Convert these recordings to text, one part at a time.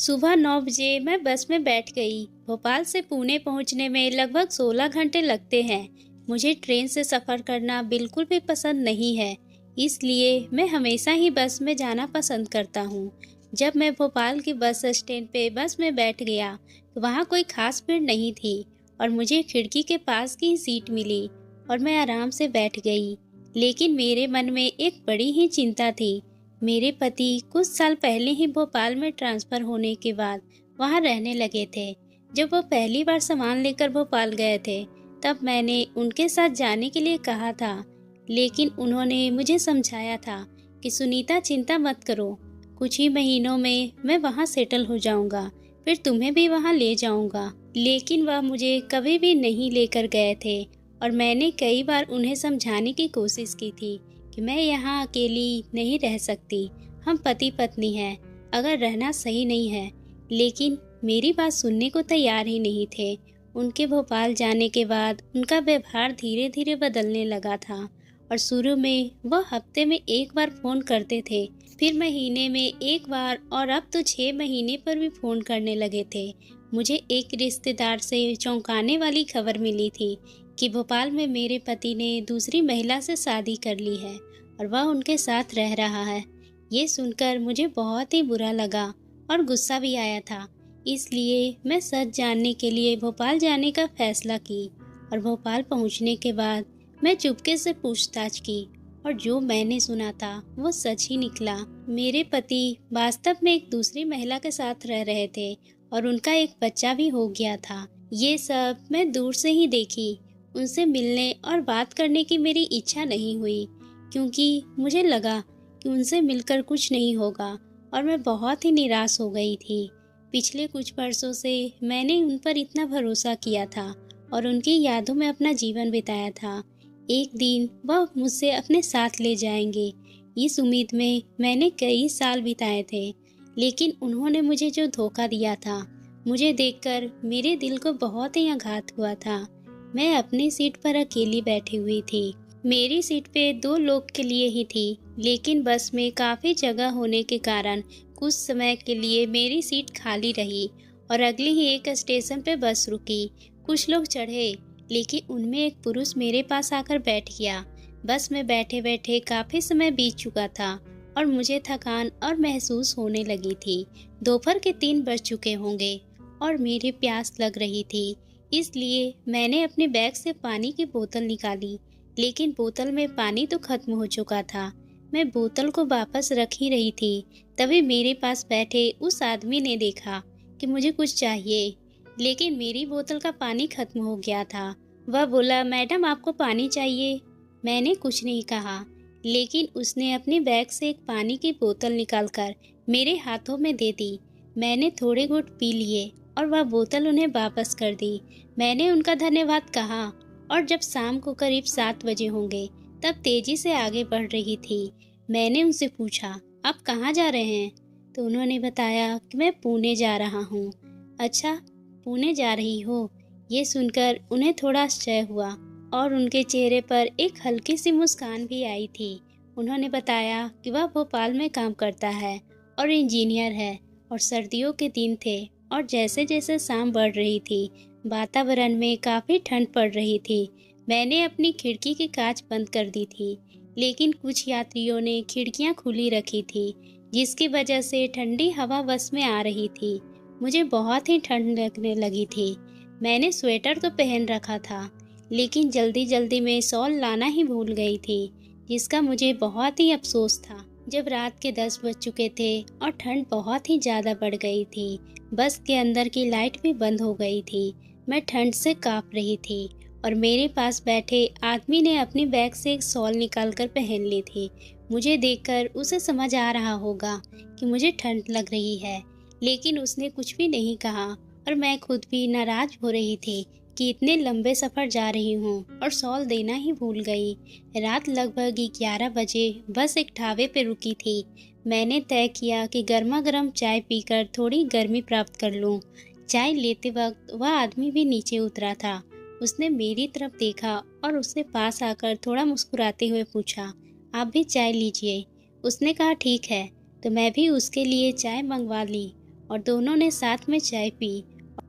सुबह 9 बजे मैं बस में बैठ गई। भोपाल से पुणे पहुंचने में लगभग 16 घंटे लगते हैं। मुझे ट्रेन से सफ़र करना बिल्कुल भी पसंद नहीं है, इसलिए मैं हमेशा ही बस में जाना पसंद करता हूँ। जब मैं भोपाल की बस स्टैंड पे बस में बैठ गया, तो वहाँ कोई खास भीड़ नहीं थी और मुझे खिड़की के पास की सीट मिली और मैं आराम से बैठ गई। लेकिन मेरे मन में एक बड़ी ही चिंता थी। मेरे पति कुछ साल पहले ही भोपाल में ट्रांसफ़र होने के बाद वहाँ रहने लगे थे। जब वो पहली बार सामान लेकर भोपाल गए थे, तब मैंने उनके साथ जाने के लिए कहा था, लेकिन उन्होंने मुझे समझाया था कि सुनीता चिंता मत करो, कुछ ही महीनों में मैं वहाँ सेटल हो जाऊँगा, फिर तुम्हें भी वहाँ ले जाऊँगा। लेकिन वह मुझे कभी भी नहीं लेकर गए थे और मैंने कई बार उन्हें समझाने की कोशिश की थी कि मैं यहाँ अकेली नहीं रह सकती। हम पति पत्नी हैं, अगर रहना सही नहीं है। लेकिन मेरी बात सुनने को तैयार ही नहीं थे। उनके भोपाल जाने के बाद उनका व्यवहार धीरे धीरे बदलने लगा था और शुरू में वह हफ्ते में एक बार फ़ोन करते थे, फिर महीने में एक बार और अब तो 6 महीने पर भी फ़ोन करने लगे थे। मुझे एक रिश्तेदार से चौंकाने वाली खबर मिली थी कि भोपाल में मेरे पति ने दूसरी महिला से शादी कर ली है और वह उनके साथ रह रहा है। ये सुनकर मुझे बहुत ही बुरा लगा और गुस्सा भी आया था। इसलिए मैं सच जानने के लिए भोपाल जाने का फैसला की और भोपाल पहुंचने के बाद मैं चुपके से पूछताछ की और जो मैंने सुना था वो सच ही निकला। मेरे पति वास्तव में एक दूसरी महिला के साथ रह रहे थे और उनका एक बच्चा भी हो गया था। ये सब मैं दूर से ही देखी। उनसे मिलने और बात करने की मेरी इच्छा नहीं हुई, क्योंकि मुझे लगा कि उनसे मिलकर कुछ नहीं होगा और मैं बहुत ही निराश हो गई थी। पिछले कुछ वर्षों से मैंने उन पर इतना भरोसा किया था और उनकी यादों में अपना जीवन बिताया था। एक दिन वह मुझसे अपने साथ ले जाएंगे, इस उम्मीद में मैंने कई साल बिताए थे। लेकिन उन्होंने मुझे जो धोखा दिया था, मुझे देखकर मेरे दिल को बहुत ही आघात हुआ था। मैं अपनी सीट पर अकेली बैठी हुई थी। मेरी सीट पे 2 लोग के लिए ही थी, लेकिन बस में काफ़ी जगह होने के कारण कुछ समय के लिए मेरी सीट खाली रही और अगले ही एक स्टेशन पे बस रुकी। कुछ लोग चढ़े, लेकिन उनमें एक पुरुष मेरे पास आकर बैठ गया। बस में बैठे बैठे काफ़ी समय बीत चुका था और मुझे थकान और महसूस होने लगी थी। दोपहर के 3 बज चुके होंगे और मेरी प्यास लग रही थी, इसलिए मैंने अपने बैग से पानी की बोतल निकाली, लेकिन बोतल में पानी तो खत्म हो चुका था। मैं बोतल को वापस रख ही रही थी, तभी मेरे पास बैठे उस आदमी ने देखा कि मुझे कुछ चाहिए, लेकिन मेरी बोतल का पानी खत्म हो गया था। वह बोला, मैडम आपको पानी चाहिए? मैंने कुछ नहीं कहा, लेकिन उसने अपने बैग से एक पानी की बोतल निकालकर मेरे हाथों में दे दी। मैंने थोड़े घूंट पी लिए और वह बोतल उन्हें वापस कर दी। मैंने उनका धन्यवाद कहा और जब शाम को करीब 7 बजे होंगे, तब तेजी से आगे बढ़ रही थी। मैंने उनसे पूछा, आप कहाँ जा रहे हैं? तो उन्होंने बताया कि मैं पुणे जा रहा हूँ। अच्छा, पुणे जा रही हो? ये सुनकर उन्हें थोड़ा आश्चर्य हुआ और उनके चेहरे पर एक हल्की सी मुस्कान भी आई थी। उन्होंने बताया कि वह भोपाल में काम करता है और इंजीनियर है और सर्दियों के दिन थे और जैसे जैसे शाम बढ़ रही थी, वातावरण में काफ़ी ठंड पड़ रही थी। मैंने अपनी खिड़की की कांच बंद कर दी थी, लेकिन कुछ यात्रियों ने खिड़कियां खुली रखी थी, जिसकी वजह से ठंडी हवा बस में आ रही थी। मुझे बहुत ही ठंड लगने लगी थी। मैंने स्वेटर तो पहन रखा था, लेकिन जल्दी जल्दी में शॉल लाना ही भूल गई थी, जिसका मुझे बहुत ही अफसोस था। जब रात के 10 बज चुके थे और ठंड बहुत ही ज़्यादा बढ़ गई थी, बस के अंदर की लाइट भी बंद हो गई थी। मैं ठंड से काँप रही थी और मेरे पास बैठे आदमी ने अपने बैग से एक शॉल निकालकर पहन ली थी। मुझे देखकर उसे समझ आ रहा होगा कि मुझे ठंड लग रही है, लेकिन उसने कुछ भी नहीं कहा और मैं खुद भी नाराज हो रही थी कि इतने लंबे सफ़र जा रही हूँ और शॉल देना ही भूल गई। रात लगभग 11 बजे बस एक ढाबे पे रुकी थी। मैंने तय किया कि गर्मा गर्म चाय पीकर थोड़ी गर्मी प्राप्त कर लूँ। चाय लेते वक्त वह आदमी भी नीचे उतरा था। उसने मेरी तरफ देखा और उसने पास आकर थोड़ा मुस्कुराते हुए पूछा, आप भी चाय लीजिए? उसने कहा ठीक है, तो मैं भी उसके लिए चाय मंगवा ली और दोनों ने साथ में चाय पी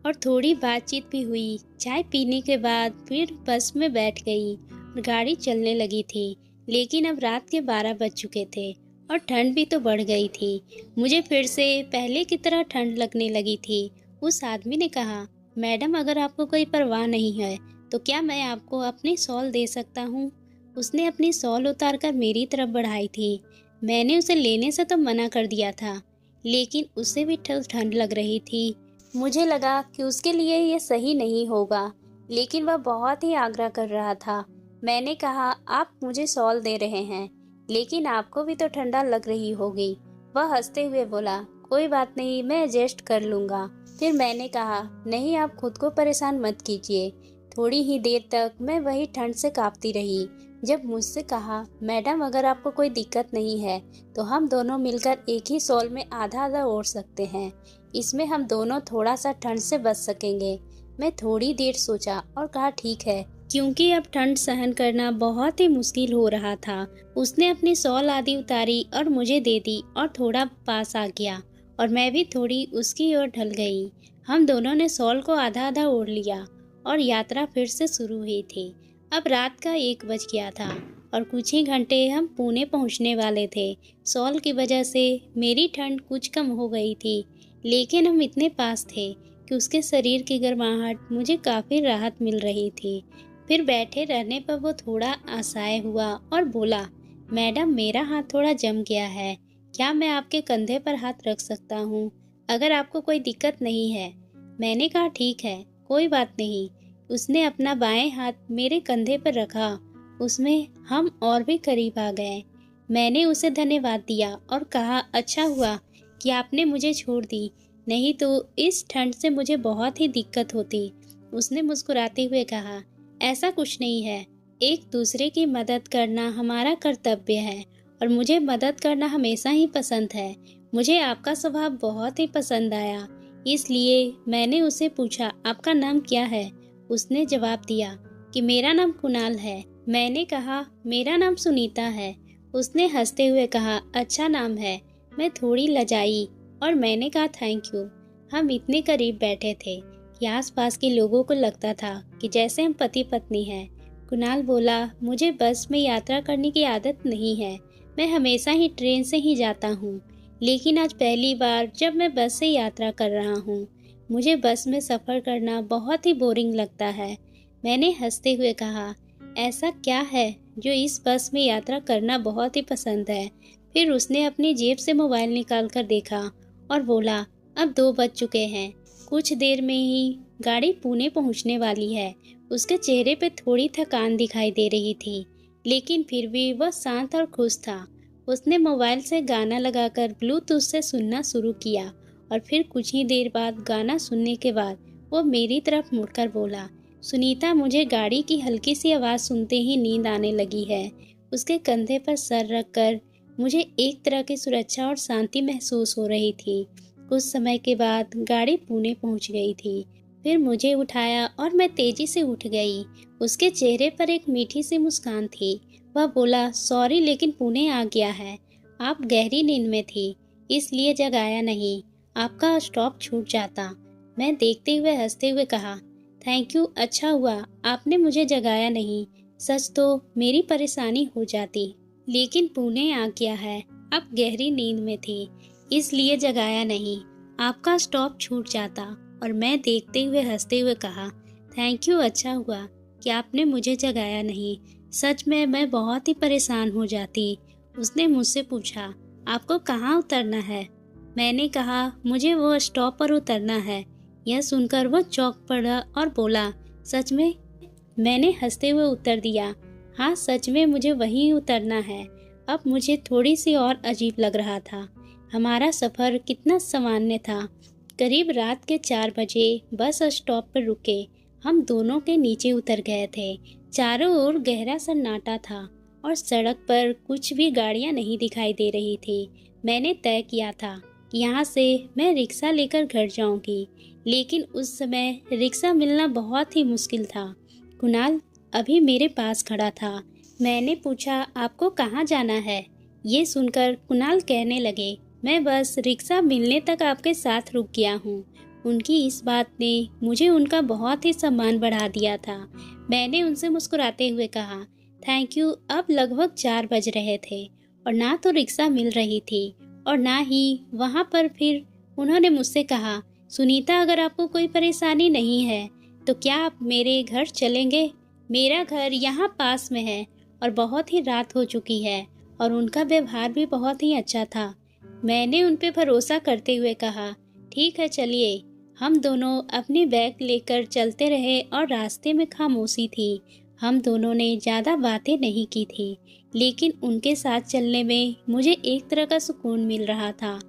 और थोड़ी बातचीत भी हुई। चाय पीने के बाद फिर बस में बैठ गई और गाड़ी चलने लगी थी। लेकिन अब रात के 12 बज चुके थे और ठंड भी तो बढ़ गई थी। मुझे फिर से पहले की तरह ठंड लगने लगी थी। उस आदमी ने कहा, मैडम अगर आपको कोई परवाह नहीं है तो क्या मैं आपको अपनी शॉल दे सकता हूँ। उसने अपनी शॉल उतारकर मेरी तरफ बढ़ाई थी। मैंने उसे लेने से तो मना कर दिया था, लेकिन उसे भी ठंड लग रही थी। मुझे लगा कि उसके लिए ये सही नहीं होगा, लेकिन वह बहुत ही आग्रह कर रहा था। मैंने कहा, आप मुझे शॉल दे रहे हैं, लेकिन आपको भी तो ठंडा लग रही होगी। वह हंसते हुए बोला, कोई बात नहीं, मैं एडजस्ट कर लूँगा। फिर मैंने कहा, नहीं आप खुद को परेशान मत कीजिए। थोड़ी ही देर तक मैं वही ठंड से कांपती रही, जब मुझसे कहा, मैडम अगर आपको कोई दिक्कत नहीं है तो हम दोनों मिलकर एक ही शॉल में आधा आधा ओढ़ सकते हैं। इसमें हम दोनों थोड़ा सा ठंड से बच सकेंगे। मैं थोड़ी देर सोचा और कहा, ठीक है, क्योंकि अब ठंड सहन करना बहुत ही मुश्किल हो रहा था। उसने अपनी शॉल आधी उतारी और मुझे दे दी और थोड़ा पास आ गया और मैं भी थोड़ी उसकी ओर ढल गई। हम दोनों ने शॉल को आधा आधा ओढ़ लिया और यात्रा फिर से शुरू हुई थी। अब रात का 1 बज गया था और कुछ ही घंटे हम पुणे पहुंचने वाले थे। शॉल की वजह से मेरी ठंड कुछ कम हो गई थी, लेकिन हम इतने पास थे कि उसके शरीर की गर्माहट मुझे काफ़ी राहत मिल रही थी। फिर बैठे रहने पर वो थोड़ा असहाय हुआ और बोला, मैडम मेरा हाथ थोड़ा जम गया है, क्या मैं आपके कंधे पर हाथ रख सकता हूँ, अगर आपको कोई दिक्कत नहीं है। मैंने कहा, ठीक है, कोई बात नहीं। उसने अपना बाएं हाथ मेरे कंधे पर रखा। उसमें हम और भी करीब आ गए। मैंने उसे धन्यवाद दिया और कहा, अच्छा हुआ कि आपने मुझे छोड़ दी, नहीं तो इस ठंड से मुझे बहुत ही दिक्कत होती। उसने मुस्कुराते हुए कहा, ऐसा कुछ नहीं है, एक दूसरे की मदद करना हमारा कर्तव्य है और मुझे मदद करना हमेशा ही पसंद है। मुझे आपका स्वभाव बहुत ही पसंद आया, इसलिए मैंने उसे पूछा, आपका नाम क्या है। उसने जवाब दिया कि मेरा नाम कुणाल है। मैंने कहा, मेरा नाम सुनीता है। उसने हंसते हुए कहा, अच्छा नाम है। मैं थोड़ी लजाई और मैंने कहा, थैंक यू। हम इतने करीब बैठे थे कि आसपास के लोगों को लगता था कि जैसे हम पति पत्नी हैं। कुणाल बोला, मुझे बस में यात्रा करने की आदत नहीं है, मैं हमेशा ही ट्रेन से ही जाता हूँ, लेकिन आज पहली बार जब मैं बस से यात्रा कर रहा हूँ। मुझे बस में सफ़र करना बहुत ही बोरिंग लगता है। मैंने हंसते हुए कहा, ऐसा क्या है जो इस बस में यात्रा करना बहुत ही पसंद है। फिर उसने अपनी जेब से मोबाइल निकाल कर देखा और बोला, अब 2 बज चुके हैं, कुछ देर में ही गाड़ी पुणे पहुंचने वाली है। उसके चेहरे पे थोड़ी थकान दिखाई दे रही थी, लेकिन फिर भी वह शांत और खुश था। उसने मोबाइल से गाना लगाकर ब्लूटूथ से सुनना शुरू किया और फिर कुछ ही देर बाद गाना सुनने के बाद वो मेरी तरफ मुड़कर बोला, सुनीता, मुझे गाड़ी की हल्की सी आवाज़ सुनते ही नींद आने लगी है। उसके कंधे पर सर रखकर मुझे एक तरह की सुरक्षा और शांति महसूस हो रही थी। कुछ समय के बाद गाड़ी पुणे पहुंच गई थी। फिर मुझे उठाया और मैं तेजी से उठ गई। उसके चेहरे पर एक मीठी सी मुस्कान थी। वह बोला, सॉरी लेकिन पुणे आ गया है। आप गहरी नींद में थी, इसलिए जगाया नहीं, आपका स्टॉप छूट जाता। मैं देखते हुए हंसते हुए कहा, थैंक यू, अच्छा हुआ आपने मुझे जगाया नहीं, सच तो मेरी परेशानी हो जाती, लेकिन पुणे आ गया है, अब गहरी नींद में थी, इसलिए जगाया नहीं, आपका स्टॉप छूट जाता। और मैं देखते हुए हंसते हुए कहा, थैंक यू, अच्छा हुआ कि आपने मुझे जगाया नहीं, सच में मैं बहुत ही परेशान हो जाती। उसने मुझसे पूछा, आपको कहाँ उतरना है। मैंने कहा, मुझे वो स्टॉप पर उतरना है। यह सुनकर वो चौंक पड़ा और बोला, सच में। मैंने हंसते हुए उत्तर दिया, हाँ सच में मुझे वहीं उतरना है। अब मुझे थोड़ी सी और अजीब लग रहा था। हमारा सफ़र कितना सामान्य था। करीब रात के 4 बजे बस स्टॉप पर रुके। हम दोनों के नीचे उतर गए थे। चारों ओर गहरा सन्नाटा था और सड़क पर कुछ भी गाड़ियां नहीं दिखाई दे रही थी। मैंने तय किया था कि यहाँ से मैं रिक्शा लेकर घर जाऊंगी, लेकिन उस समय रिक्शा मिलना बहुत ही मुश्किल था। कुणाल अभी मेरे पास खड़ा था। मैंने पूछा, आपको कहाँ जाना है। ये सुनकर कुणाल कहने लगे, मैं बस रिक्शा मिलने तक आपके साथ रुक गया हूँ। उनकी इस बात ने मुझे उनका बहुत ही सम्मान बढ़ा दिया था। मैंने उनसे मुस्कुराते हुए कहा, थैंक यू। अब लगभग 4 बज रहे थे और ना तो रिक्शा मिल रही थी और ना ही वहाँ पर। फिर उन्होंने मुझसे कहा, सुनीता, अगर आपको कोई परेशानी नहीं है तो क्या आप मेरे घर चलेंगे? मेरा घर यहाँ पास में है और बहुत ही रात हो चुकी है। और उनका व्यवहार भी बहुत ही अच्छा था। मैंने उन पे भरोसा करते हुए कहा, ठीक है, चलिए। हम दोनों अपनी बैग लेकर चलते रहे और रास्ते में खामोशी थी। हम दोनों ने ज़्यादा बातें नहीं की थी, लेकिन उनके साथ चलने में मुझे एक तरह का सुकून मिल रहा था।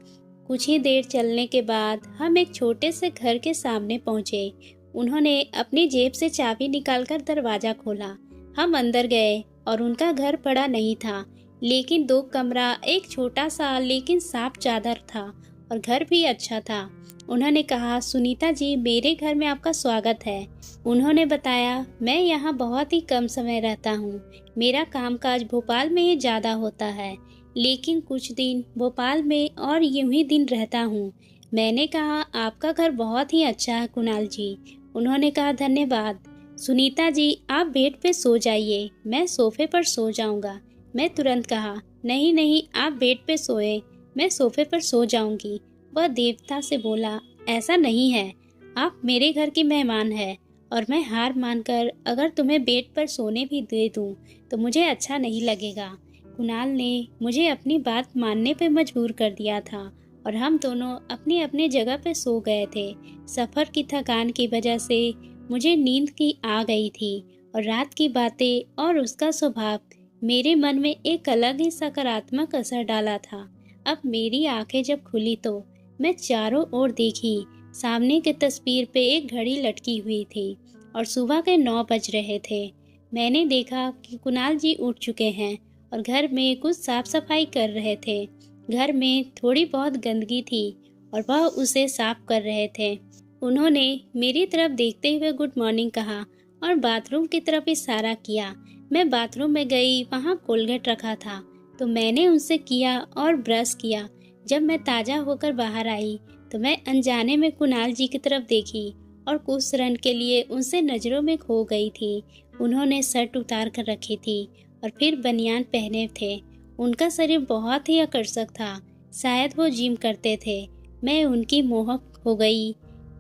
कुछ ही देर चलने के बाद हम एक छोटे से घर के सामने पहुंचे। उन्होंने अपनी जेब से चाबी निकालकर दरवाज़ा खोला। हम अंदर गए और उनका घर बड़ा नहीं था, लेकिन 2 कमरा, एक छोटा सा लेकिन साफ चादर था और घर भी अच्छा था। उन्होंने कहा, सुनीता जी, मेरे घर में आपका स्वागत है। उन्होंने बताया, मैं यहाँ बहुत ही कम समय रहता हूँ। मेरा कामकाज भोपाल में ही ज़्यादा होता है, लेकिन कुछ दिन भोपाल में और यूं ही दिन रहता हूँ। मैंने कहा, आपका घर बहुत ही अच्छा है कुणाल जी। उन्होंने कहा, धन्यवाद। सुनीता जी, आप बेड पे सो जाइए, मैं सोफे पर सो जाऊँगा। मैं तुरंत कहा, नहीं नहीं, आप बेड पे सोए, मैं सोफे पर सो जाऊंगी। वह देवता से बोला, ऐसा नहीं है, आप मेरे घर की मेहमान हैं और मैं हार मानकर अगर तुम्हें बेड पर सोने भी दे दूं तो मुझे अच्छा नहीं लगेगा। कुणाल ने मुझे अपनी बात मानने पे मजबूर कर दिया था और हम दोनों अपनी अपनी जगह पे सो गए थे। सफ़र की थकान की वजह से मुझे नींद की आ गई थी और रात की बातें और उसका स्वभाव मेरे मन में एक अलग ही सकारात्मक असर डाला था। अब मेरी आंखें जब खुली तो मैं चारों ओर देखी। सामने की तस्वीर पे एक घड़ी लटकी हुई थी और सुबह के 9 बज रहे थे। मैंने देखा कि कुणाल जी उठ चुके हैं और घर में कुछ साफ सफाई कर रहे थे। घर में थोड़ी बहुत गंदगी थी और वह उसे साफ कर रहे थे। उन्होंने मेरी तरफ देखते हुए गुड मॉर्निंग कहा और बाथरूम की तरफ इशारा किया। मैं बाथरूम में गई, वहाँ कोलगेट रखा था तो मैंने उनसे किया और ब्रश किया। जब मैं ताज़ा होकर बाहर आई तो मैं अनजाने में कुणाल जी की तरफ देखी और कुछ क्षण के लिए उनसे नज़रों में खो गई थी। उन्होंने शर्ट उतार कर रखी थी और फिर बनियान पहने थे। उनका शरीर बहुत ही आकर्षक था, शायद वो जिम करते थे। मैं उनकी मोहक हो गई।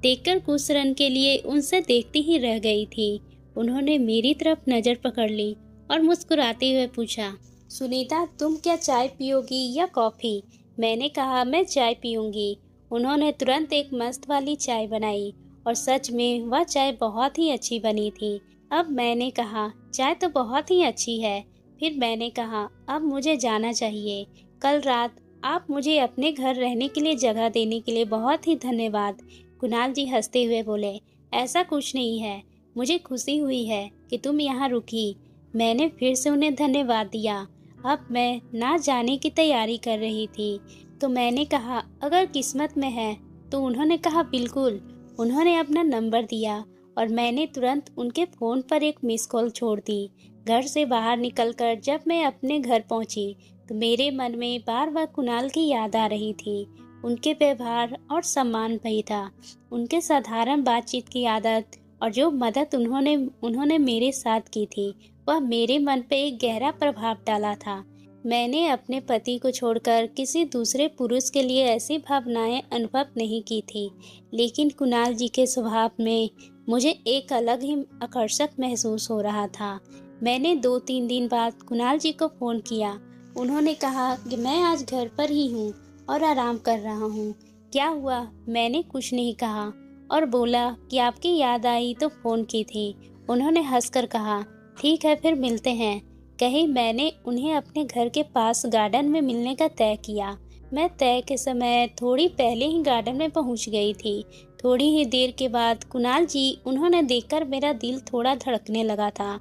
देखकर कुछ क्षण के लिए उनसे देखती ही रह गई थी। उन्होंने मेरी तरफ नज़र पकड़ ली और मुस्कुराते हुए पूछा, सुनीता, तुम क्या चाय पियोगी या कॉफ़ी? मैंने कहा, मैं चाय पीऊँगी। उन्होंने तुरंत एक मस्त वाली चाय बनाई और सच में वह चाय बहुत ही अच्छी बनी थी। अब मैंने कहा, चाय तो बहुत ही अच्छी है। फिर मैंने कहा, अब मुझे जाना चाहिए। कल रात आप मुझे अपने घर रहने के लिए जगह देने के लिए बहुत ही धन्यवाद। कुणाल जी हंसते हुए बोले, ऐसा कुछ नहीं है, मुझे खुशी हुई है कि तुम यहाँ रुकी। मैंने फिर से उन्हें धन्यवाद दिया। अब मैं ना जाने की तैयारी कर रही थी तो मैंने कहा, अगर किस्मत में है तो। उन्होंने कहा, बिल्कुल। उन्होंने अपना नंबर दिया और मैंने तुरंत उनके फ़ोन पर एक मिस कॉल छोड़ दी। घर से बाहर निकलकर जब मैं अपने घर पहुंची तो मेरे मन में बार बार कुणाल की याद आ रही थी। उनके व्यवहार और सम्मान भी था, उनके साधारण बातचीत की आदत और जो मदद उन्होंने मेरे साथ की थी, वह मेरे मन पे एक गहरा प्रभाव डाला था। मैंने अपने पति को छोड़कर किसी दूसरे पुरुष के लिए ऐसी भावनाएं अनुभव नहीं की थी, लेकिन कुणाल जी के स्वभाव में मुझे एक अलग ही आकर्षक महसूस हो रहा था। मैंने 2-3 दिन बाद कुणाल जी को फ़ोन किया। उन्होंने कहा कि मैं आज घर पर ही हूँ और आराम कर रहा हूँ। क्या हुआ? मैंने कुछ नहीं कहा और बोला कि आपकी याद आई तो फ़ोन की थी। उन्होंने हंसकर कहा, ठीक है, फिर मिलते हैं। कहीं मैंने उन्हें अपने घर के पास गार्डन में मिलने का तय किया। मैं तय के समय थोड़ी पहले ही गार्डन में पहुंच गई थी। थोड़ी ही देर के बाद कुणाल जी उन्होंने देखकर मेरा दिल थोड़ा धड़कने लगा था,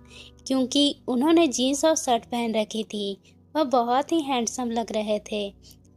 क्योंकि उन्होंने जीन्स और शर्ट पहन रखी थी। वह बहुत ही हैंडसम लग रहे थे।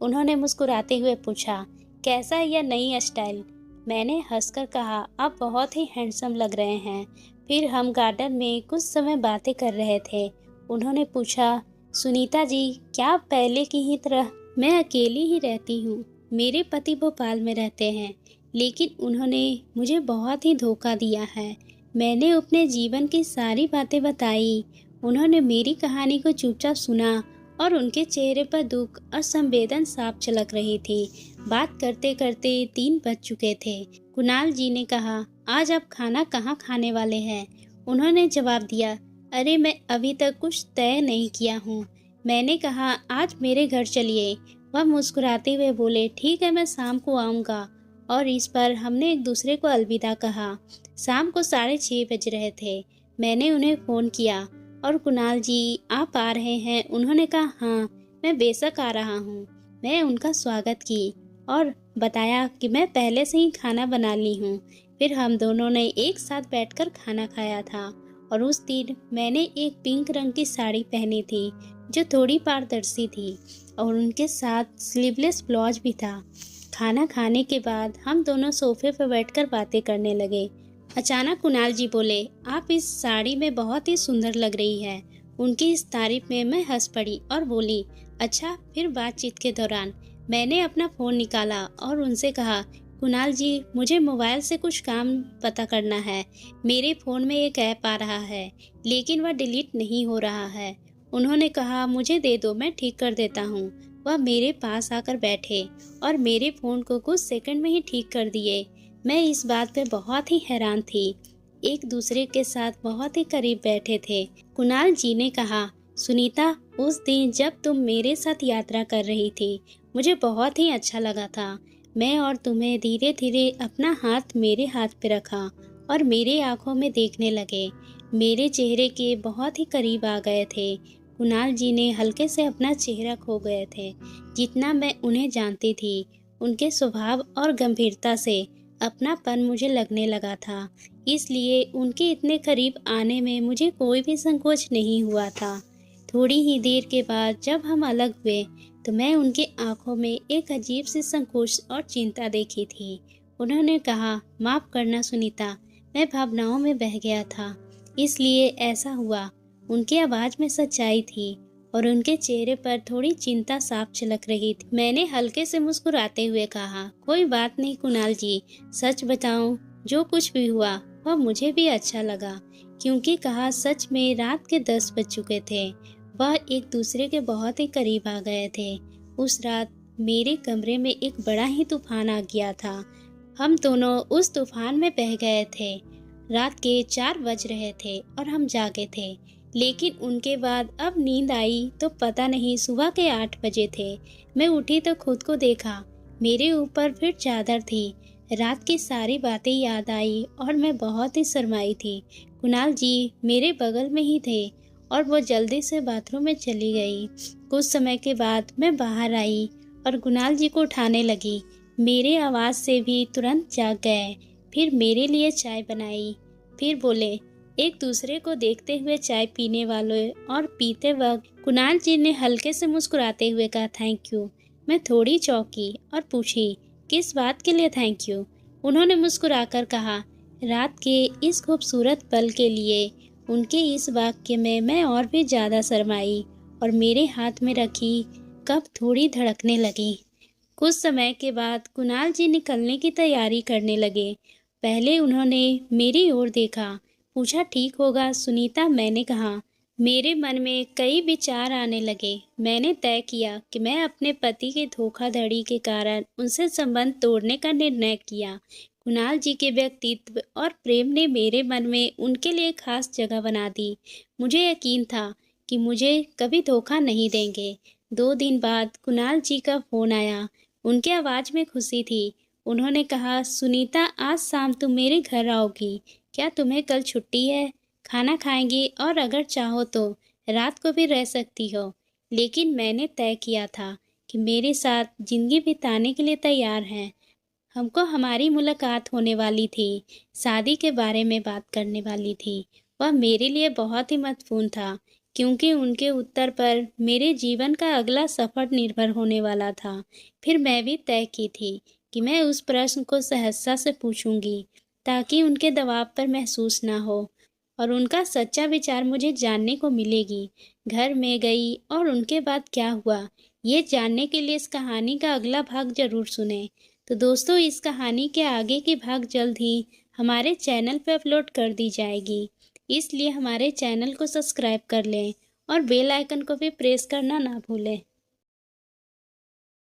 उन्होंने मुस्कुराते हुए पूछा, कैसा है यह नई स्टाइल? मैंने हंसकर कहा, आप बहुत ही हैंडसम लग रहे हैं। फिर हम गार्डन में कुछ समय बातें कर रहे थे। उन्होंने पूछा, सुनीता जी, क्या आप पहले की ही तरह मैं अकेली ही रहती हूँ। मेरे पति भोपाल में रहते हैं, लेकिन उन्होंने मुझे बहुत ही धोखा दिया है। मैंने अपने जीवन की सारी बातें बताई। उन्होंने मेरी कहानी को चुपचाप सुना और उनके चेहरे पर दुख और संवेदन साफ झलक रही थी। बात करते करते 3 बज चुके थे। कुणाल जी ने कहा, आज आप खाना कहाँ खाने वाले हैं? उन्होंने जवाब दिया, अरे मैं अभी तक कुछ तय नहीं किया हूँ। मैंने कहा, आज मेरे घर चलिए। वह मुस्कुराते हुए बोले, ठीक है, मैं शाम को आऊँगा। और इस पर हमने एक दूसरे को अलविदा कहा। शाम को 6:30 बज रहे थे। मैंने उन्हें फ़ोन किया और कुणाल जी आप आ रहे हैं? उन्होंने कहा, हाँ, मैं बेशक आ रहा हूँ। मैं उनका स्वागत की और बताया कि मैं पहले से ही खाना बना ली हूँ। फिर हम दोनों ने एक साथ बैठकर खाना खाया था और उस दिन मैंने एक पिंक रंग की साड़ी पहनी थी जो थोड़ी पारदर्शी थी और उनके साथ स्लीवलेस ब्लाउज भी था। खाना खाने के बाद हम दोनों सोफे पर बैठकर बातें करने लगे। अचानक कुणाल जी बोले, आप इस साड़ी में बहुत ही सुंदर लग रही है। उनकी इस तारीफ में मैं हंस पड़ी और बोली, अच्छा। फिर बातचीत के दौरान मैंने अपना फ़ोन निकाला और उनसे कहा, कुणाल जी, मुझे मोबाइल से कुछ काम पता करना है। मेरे फ़ोन में एक ऐप आ रहा है, लेकिन वह डिलीट नहीं हो रहा है। उन्होंने कहा, मुझे दे दो, मैं ठीक कर देता हूँ। वह मेरे पास आकर बैठे और मेरे फ़ोन को कुछ सेकंड में ही ठीक कर दिए। मैं इस बात पे बहुत ही हैरान थी। एक दूसरे के साथ बहुत ही करीब बैठे थे। कुणाल जी ने कहा, सुनीता, उस दिन जब तुम मेरे साथ यात्रा कर रही थी, मुझे बहुत ही अच्छा लगा था। मैं और तुम्हें धीरे धीरे अपना हाथ मेरे हाथ पे रखा और मेरे आंखों में देखने लगे। मेरे चेहरे के बहुत ही करीब आ गए थे। कुणाल जी ने हल्के से अपना चेहरा खो गए थे। जितना मैं उन्हें जानती थी, उनके स्वभाव और गंभीरता से अपनापन मुझे लगने लगा था। इसलिए उनके इतने करीब आने में मुझे कोई भी संकोच नहीं हुआ था। थोड़ी ही देर के बाद जब हम अलग हुए तो मैं उनके आंखों में एक अजीब सी संकोच और चिंता देखी थी। उन्होंने कहा, माफ करना सुनीता, मैं भावनाओं में बह गया था, इसलिए ऐसा हुआ। उनकी आवाज में सच्चाई थी और उनके चेहरे पर थोड़ी चिंता साफ झलक रही थी। मैंने हल्के से मुस्कुराते हुए कहा, कोई बात नहीं कुणाल जी, सच बताऊं, जो कुछ भी हुआ वह मुझे भी अच्छा लगा। क्योंकि कहा, सच में रात के 10 बज चुके थे। वह एक दूसरे के बहुत ही करीब आ गए थे। उस रात मेरे कमरे में एक बड़ा ही तूफान आ गया था। हम दोनों उस तूफान में बह गए थे। रात के 4 बज रहे थे और हम जागे थे। लेकिन उनके बाद अब नींद आई तो पता नहीं सुबह के 8 बजे थे। मैं उठी तो खुद को देखा, मेरे ऊपर फिर चादर थी। रात की सारी बातें याद आई और मैं बहुत ही शर्माई थी। कुणाल जी मेरे बगल में ही थे और वो जल्दी से बाथरूम में चली गई। कुछ समय के बाद मैं बाहर आई और कुणाल जी को उठाने लगी। मेरे आवाज़ से भी तुरंत जाग गए। फिर मेरे लिए चाय बनाई। फिर बोले, एक दूसरे को देखते हुए चाय पीने वालों और पीते वक्त कुणाल जी ने हल्के से मुस्कुराते हुए कहा, थैंक यू। मैं थोड़ी चौंकी और पूछी, किस बात के लिए थैंक यू? उन्होंने मुस्कुराकर कहा, रात के इस खूबसूरत पल के लिए। उनके इस वाक्य में मैं और भी ज़्यादा शर्माई और मेरे हाथ में रखी कप थोड़ी धड़कने लगी। कुछ समय के बाद कुणाल जी निकलने की तैयारी करने लगे। पहले उन्होंने मेरी ओर देखा, पूछा, ठीक होगा सुनीता? मैंने कहा। मेरे मन में कई विचार आने लगे। मैंने तय किया कि मैं अपने पति के धोखाधड़ी के कारण उनसे संबंध तोड़ने का निर्णय किया। कुणाल जी के व्यक्तित्व और प्रेम ने मेरे मन में उनके लिए खास जगह बना दी। मुझे यकीन था कि मुझे कभी धोखा नहीं देंगे। 2 दिन बाद कुणाल जी का फ़ोन आया। उनके आवाज़ में खुशी थी। उन्होंने कहा, सुनीता, आज शाम तुम मेरे घर आओगी? क्या तुम्हें कल छुट्टी है? खाना खाएंगी और अगर चाहो तो रात को भी रह सकती हो। लेकिन मैंने तय किया था कि मेरे साथ ज़िंदगी बिताने के लिए तैयार हैं। हमको हमारी मुलाकात होने वाली थी, शादी के बारे में बात करने वाली थी। वह मेरे लिए बहुत ही महत्वपूर्ण था, क्योंकि उनके उत्तर पर मेरे जीवन का अगला सफ़र निर्भर होने वाला था। फिर मैं भी तय की थी कि मैं उस प्रश्न को सहजता से पूछूंगी, ताकि उनके दबाव पर महसूस ना हो और उनका सच्चा विचार मुझे जानने को मिलेगी। घर में गई और उनके बाद क्या हुआ ये जानने के लिए इस कहानी का अगला भाग ज़रूर सुनें। तो दोस्तों, इस कहानी के आगे की भाग जल्द ही हमारे चैनल पर अपलोड कर दी जाएगी, इसलिए हमारे चैनल को सब्सक्राइब कर लें और बेल आइकन को भी प्रेस करना ना भूलें।